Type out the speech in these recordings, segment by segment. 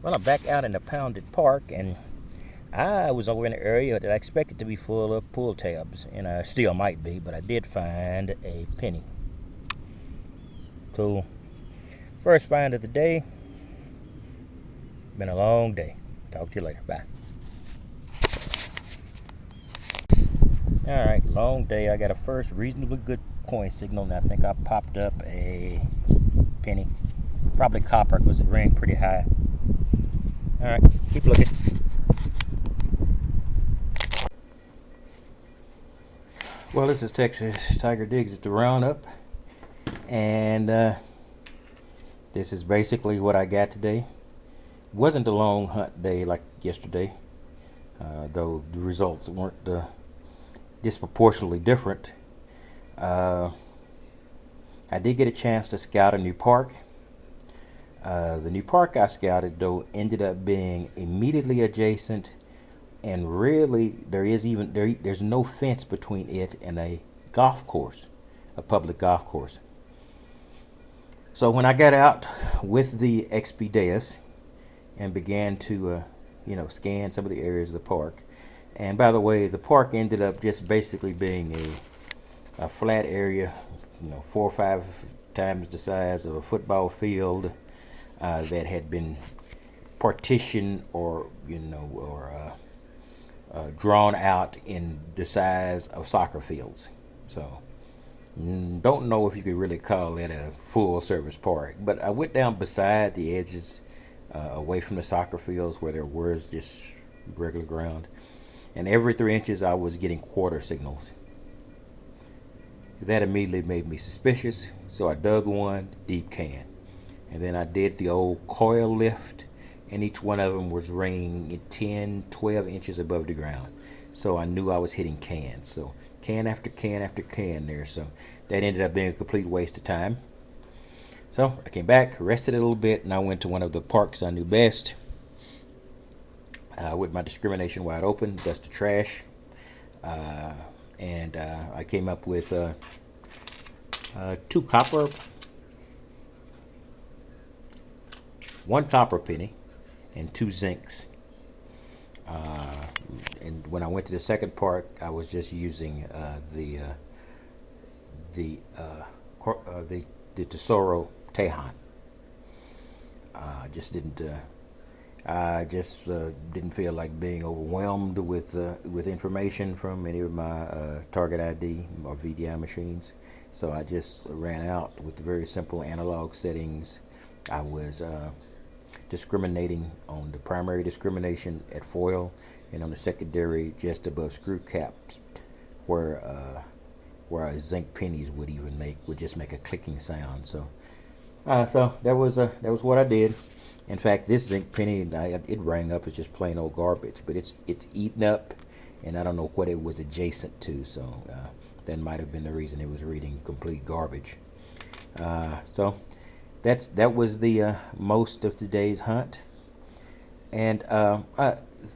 Well, I'm back out in the Pounded Park, and I was over in an area that I expected to be full of pull tabs, and I still might be, but I did find a penny. So, first find of the day. Been a long day. Talk to you later. Bye. All right, long day. I got a first reasonably good coin signal, and I think I popped up a penny. Probably copper because it rang pretty high. All right, keep looking. Well, this is Texas Tiger Digs at the Roundup, and this is basically what I got today. Wasn't a long hunt day like yesterday, though the results weren't disproportionately different. I did get a chance to scout a new park. The new park I scouted, though, ended up being immediately adjacent, and really there's no fence between it and a golf course, a public golf course. So when I got out with the Expedeus and began to, scan some of the areas of the park, and by the way, the park ended up just basically being a flat area, 4 or 5 times the size of a football field, that had been partitioned or drawn out in the size of soccer fields. So don't know if you could really call it a full service park, but I went down beside the edges, away from the soccer fields where there was just regular ground, and every 3 inches I was getting quarter signals. That immediately made me suspicious, so I dug one deep can, and then I did the old coil lift, and each one of them was ringing 10, 12 inches above the ground. So I knew I was hitting cans. So can after can after can there. So that ended up being a complete waste of time. So I came back, rested a little bit, and I went to one of the parks I knew best, with my discrimination wide open, dust the trash, and I came up with 2 copper, 1 copper penny, and 2 zincs. And when I went to the second park, I was just using the Tesoro Tejon. I just didn't feel like being overwhelmed with information from any of my Target ID or VDI machines. So I just ran out with the very simple analog settings. I was discriminating on the primary discrimination at foil, and on the secondary just above screw caps, where our zinc pennies would just make a clicking sound. So that was what I did. In fact, this zinc penny, it rang up as just plain old garbage, but it's eaten up, and I don't know what it was adjacent to. So that might have been the reason it was reading complete garbage. So that was the most of today's hunt, and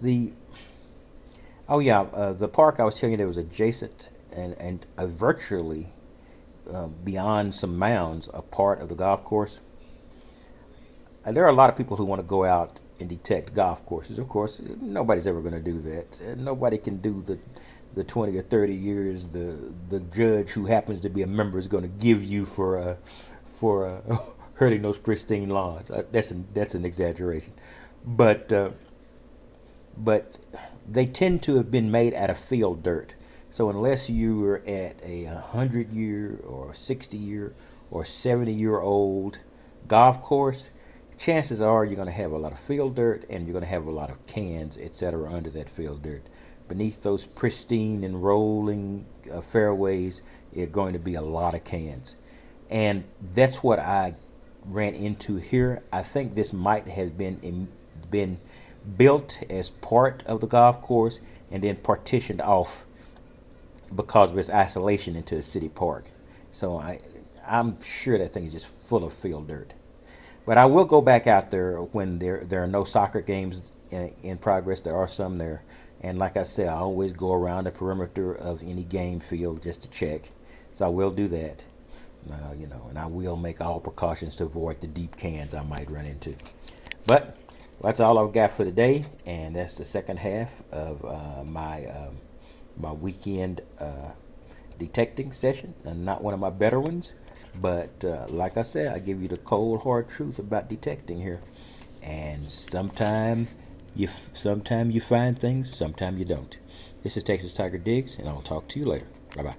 the the park I was telling you that was adjacent and virtually beyond some mounds, a part of the golf course. There are a lot of people who want to go out and detect golf courses. Of course, nobody's ever going to do that. Nobody can do the 20 or 30 years the judge who happens to be a member is going to give you for hurting those pristine lawns. That's an exaggeration, but they tend to have been made out of field dirt. So unless you were at a 100-year or 60-year or 70-year-old golf course, chances are you're going to have a lot of field dirt, and you're going to have a lot of cans, etc., under that field dirt. Beneath those pristine and rolling fairways are going to be a lot of cans. And that's what I ran into here. I think this might have been built as part of the golf course and then partitioned off because of its isolation into a city park. So I'm sure that thing is just full of field dirt. But I will go back out there when there are no soccer games in progress. There are some there, and like I said, I always go around the perimeter of any game field just to check. So I will do that. And I will make all precautions to avoid the deep cans I might run into. But Well, that's all I've got for today, and that's the second half of my weekend detecting session. And not one of my better ones, but like I said, I give you the cold hard truth about detecting here. And sometime you find things, sometime you don't. This is Texas Tiger Diggs, and I'll talk to you later. Bye bye.